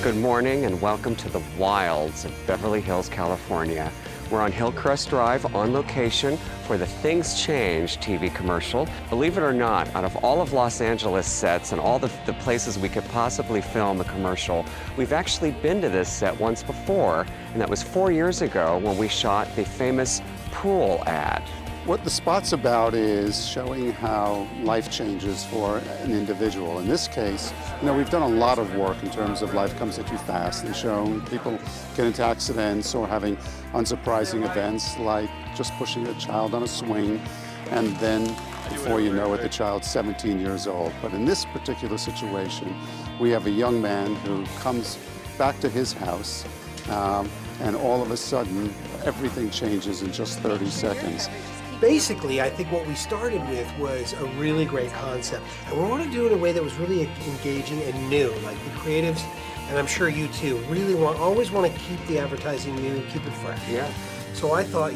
Good morning and welcome to the wilds of Beverly Hills, California. We're on Hillcrest Drive on location for the Things Change TV commercial. Believe it or not, out of all of Los Angeles sets and all the places we could possibly film a commercial, we've actually been to this set once before, and that was 4 years ago when we shot the famous pool ad. What the spot's about is showing how life changes for an individual. In this case, we've done a lot of work in terms of life comes at you fast and shown people get into accidents or having unsurprising events like just pushing a child on a swing, and then before you know it, the child's 17 years old. But in this particular situation, we have a young man who comes back to his house and all of a sudden, everything changes in just 30 seconds. Basically, I think what we started with was a really great concept. And we want to do it in a way that was really engaging and new. Like the creatives, and I'm sure you too, really always want to keep the advertising new, keep it fresh. Yeah. So I thought,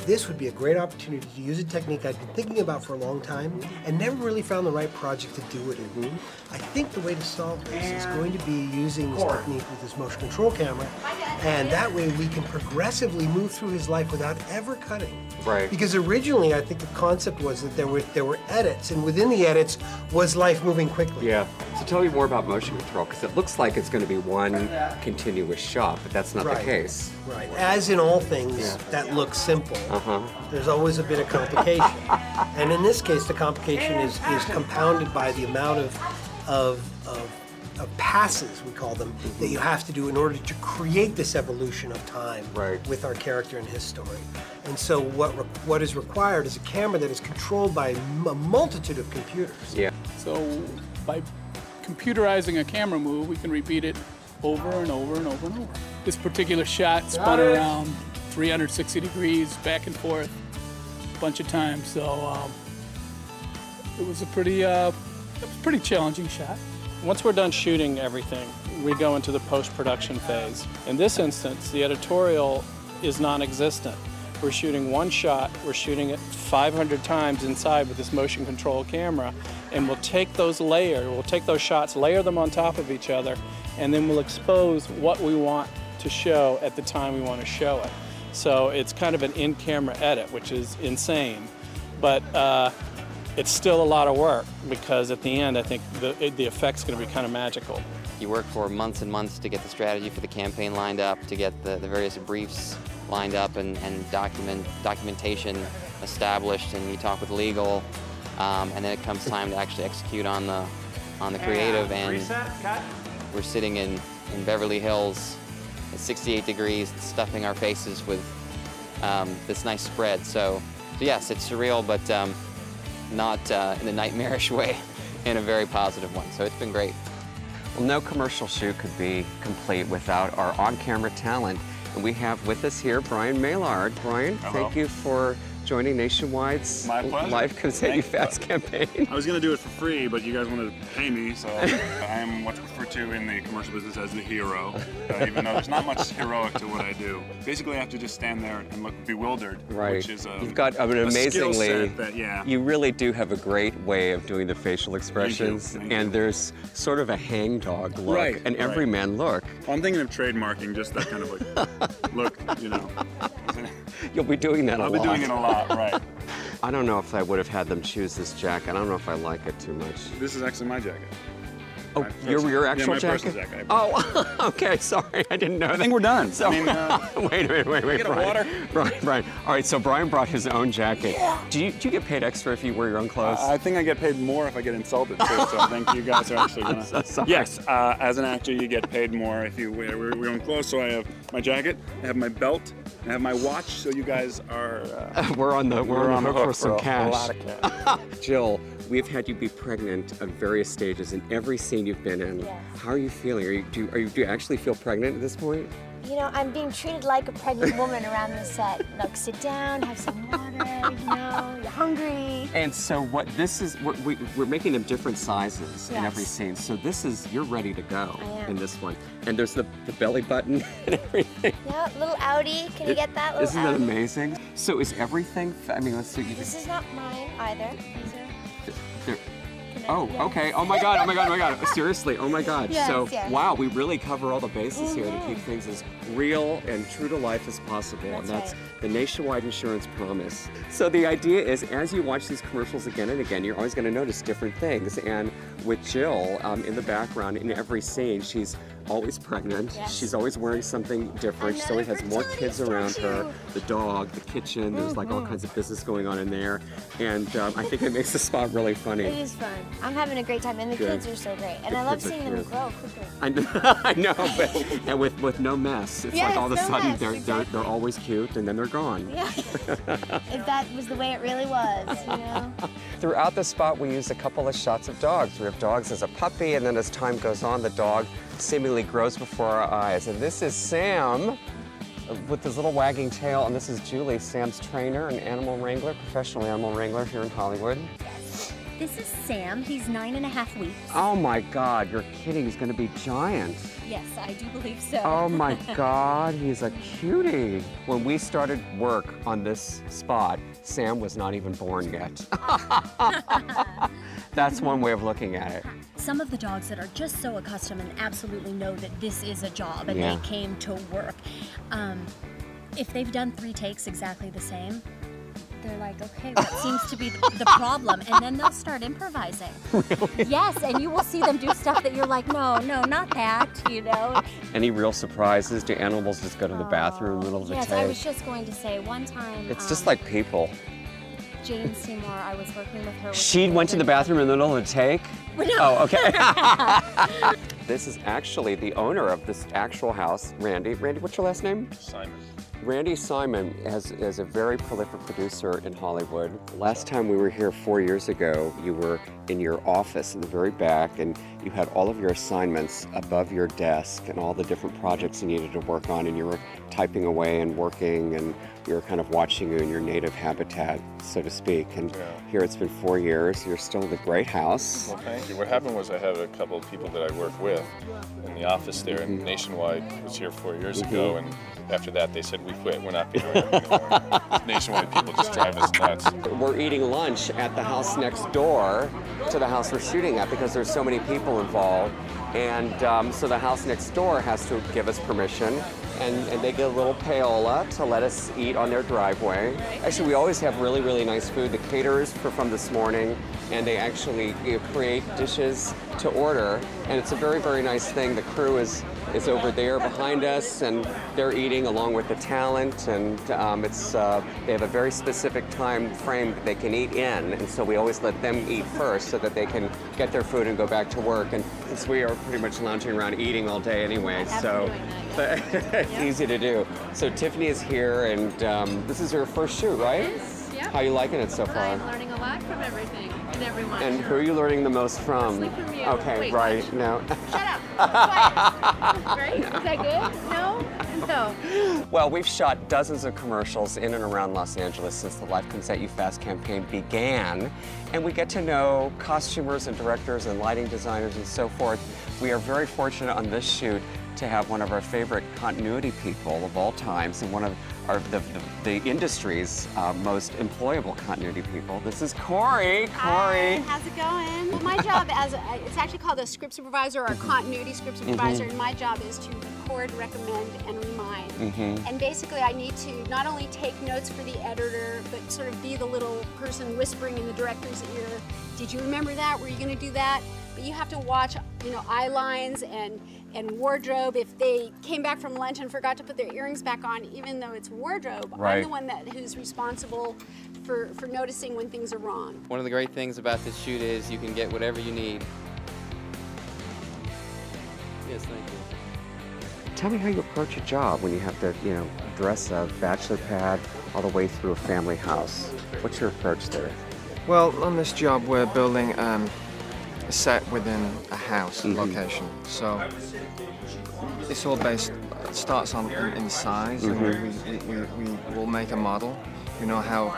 this would be a great opportunity to use a technique I'd been thinking about for a long time and never really found the right project to do it in. I think the way to solve this is going to be using this technique with this motion control camera, and that way we can progressively move through his life without ever cutting. Right. Because originally I think the concept was that there were edits, and within the edits was life moving quickly. Yeah. So tell me more about motion control, because it looks like it's going to be one continuous shot, but that's not the case. Right. As in all things that look simple, there's always a bit of complication. And in this case, the complication is compounded by the amount of passes, we call them, that you have to do in order to create this evolution of time with our character and his story. And so what is required is a camera that is controlled by a multitude of computers. Yeah. So by computerizing a camera move, we can repeat it over and over and over and over. This particular shot spun around 360 degrees, back and forth, a bunch of times. So it was a pretty challenging shot. Once we're done shooting everything, we go into the post-production phase. In this instance, the editorial is non-existent. We're shooting one shot, we're shooting it 500 times inside with this motion control camera, and we'll take those shots, layer them on top of each other, and then we'll expose what we want to show at the time we want to show it. So it's kind of an in-camera edit, which is insane, but it's still a lot of work, because at the end I think the effect's going to be kind of magical. You work for months and months to get the strategy for the campaign lined up, to get the various briefs lined up and documentation established, and you talk with legal, and then it comes time to actually execute on the creative. And we're sitting in Beverly Hills at 68 degrees, stuffing our faces with this nice spread. So yes, it's surreal, but not in a nightmarish way, in a very positive one. So it's been great. Well, no commercial shoot could be complete without our on-camera talent. And we have with us here Brian Maillard. Brian, thank you for joining Nationwide's Life Comes At You Fast campaign. I was going to do it for free, but you guys wanted to pay me, so I am what's referred to in the commercial business as the hero, even though there's not much heroic to what I do. Basically, I have to just stand there and look bewildered, which is You've got an amazingly, that, you really do have a great way of doing the facial expressions, Thank and you. There's sort of a hangdog look, an everyman look. Well, I'm thinking of trademarking just that kind of look, You'll be doing that a lot. I'll be doing it a lot, right. I don't know if I would have had them choose this jacket. I don't know if I like it too much. This is actually my jacket. Oh, your actual my jacket? jacket? Oh, okay, sorry, I didn't know that. I think we're done. So, wait a minute, get a water? Brian. All right, so Brian brought his own jacket. Yeah. Do you get paid extra if you wear your own clothes? I think I get paid more if I get insulted, too, so I think you guys are actually going to... sorry. Yes, as an actor, you get paid more if you wear your own clothes. So I have my jacket, I have my belt, I have my watch, so you guys are... we're on the hook for some cash. A lot of cash. Jill, we've had you be pregnant at various stages in every scene you've been in. Yes. How are you feeling? Do you actually feel pregnant at this point? I'm being treated like a pregnant woman around the set. Look, sit down, have some water, you're hungry. And so we're making them different sizes in every scene. So you're ready to go in this one. And there's the belly button and everything. Yeah, little outie. Can you get that little Isn't that amazing? So is everything, let's see. This is not mine either. These are... Oh, Yes. okay. Oh my God, oh my God, oh my God. Seriously, oh my God. Yes, So, yes. wow, we really cover all the bases here to keep things as real and true to life as possible. That's and that's right. the Nationwide Insurance Promise. So the idea is, as you watch these commercials again and again, you're always going to notice different things. And with Jill in the background, in every scene, she's always pregnant. Yes. She's always wearing something different. She always has more kids around her. The dog, the kitchen, there's like all kinds of business going on in there. And I think it makes the spot really funny. It is fun. I'm having a great time, and the Good. kids are so great. And The I love kids are seeing them cute. grow quickly. I know, but and with no mess. It's Yes, like all of a no sudden mess, they're exactly. always cute and then they're gone. Yeah. If that was the way it really was, you know? Throughout the spot, we use a couple of shots of dogs. We have dogs as a puppy, and then as time goes on, the dog seemingly grows before our eyes. And this is Sam with his little wagging tail, and this is Julie, Sam's trainer and animal wrangler, professional animal wrangler here in Hollywood. This is Sam. He's 9.5 weeks. Oh my God, you're kidding. He's gonna be giant. Yes, I do believe so. Oh my God, he's a cutie. When we started work on this spot, Sam was not even born yet. That's one way of looking at it. Some of the dogs that are just so accustomed and absolutely know that this is a job and Yeah. they came to work, if they've done 3 takes exactly the same, they're like, okay, what seems to be the problem? And then they'll start improvising. Really? Yes, and you will see them do stuff that you're like, no, not that, you know? Any real surprises? Do animals just go to the bathroom in the middle of the Yes, take? I was just going to say, one time, It's just like people. Jane Seymour, I was working with her. She went to the bathroom in the middle of the take? Well, no. Oh, okay. This is actually the owner of this actual house, Randy. Randy, what's your last name? Simon. Randy Simon is a very prolific producer in Hollywood. Last time we were here 4 years ago, you were in your office in the very back, and you had all of your assignments above your desk and all the different projects you needed to work on, and you were typing away and working, and we were kind of watching you in your native habitat, so to speak. And here it's been 4 years. You're still in the great house. Well, thank you. What happened was I had a couple of people that I work with in the office there, and Nationwide was here 4 years ago, and after that they said, we quit, we're not doing it anymore. Nationwide people just drive us nuts. We're eating lunch at the house next door to the house we're shooting at because there's so many people involved. And so the house next door has to give us permission, and they get a little payola to let us eat on their driveway. Actually, we always have really, really nice food. The caterers from this morning, and they actually create dishes to order, and it's a very, very nice thing. The crew is over there behind us, and they're eating along with the talent, and they have a very specific time frame that they can eat in, and so we always let them eat first so that they can get their food and go back to work. And since we are pretty much lounging around eating all day anyway, so it's easy to do. So Tiffany is here, and this is her first shoot, right? Yeah. How are you liking it so far? I'm learning a lot from everything and everyone. And who are you learning the most from? Mostly from you. Okay, Wait, right, what? no. Shut up. Quiet. Right? Is that good? No? No. Well, we've shot dozens of commercials in and around Los Angeles since the Life Comes At You Fast campaign began, and we get to know costumers and directors and lighting designers and so forth. We are very fortunate on this shoot to have one of our favorite continuity people of all times and one of the industry's most employable continuity people. This is Corey. Hi, how's it going? Well, my job it's actually called a script supervisor or a continuity script supervisor, and my job is to record, recommend, and remind. And basically I need to not only take notes for the editor, but sort of be the little person whispering in the director's ear, did you remember that? Were you gonna do that? But you have to watch, you know, eye lines and wardrobe. If they came back from lunch and forgot to put their earrings back on, even though it's wardrobe, I'm the one who's responsible for noticing when things are wrong. One of the great things about this shoot is you can get whatever you need. Yes, thank you. Tell me how you approach a job when you have to, you know, dress a bachelor pad all the way through a family house. What's your approach there? Well, on this job we're building a set within a house location. So it's all based, starts on in size. And we will make a model. We know how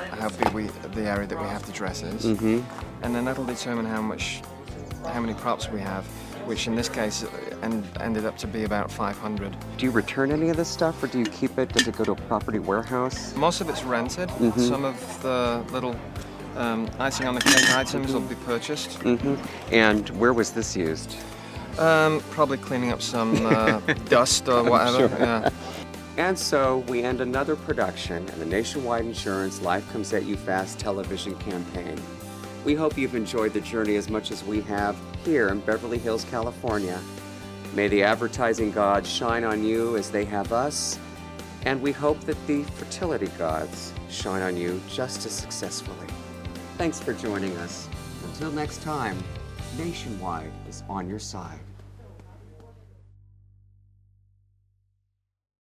big the area that we have to dress is. And then that'll determine how many props we have, which in this case ended up to be about 500. Do you return any of this stuff, or do you keep it? Does it go to a property warehouse? Most of it's rented. Some of the little icing on the cake items will be purchased. And where was this used? Probably cleaning up some dust or whatever. Sure. Yeah. And so we end another production in the Nationwide Insurance Life Comes At You Fast television campaign. We hope you've enjoyed the journey as much as we have here in Beverly Hills, California. May the advertising gods shine on you as they have us, and we hope that the fertility gods shine on you just as successfully. Thanks for joining us. Until next time, Nationwide is on your side.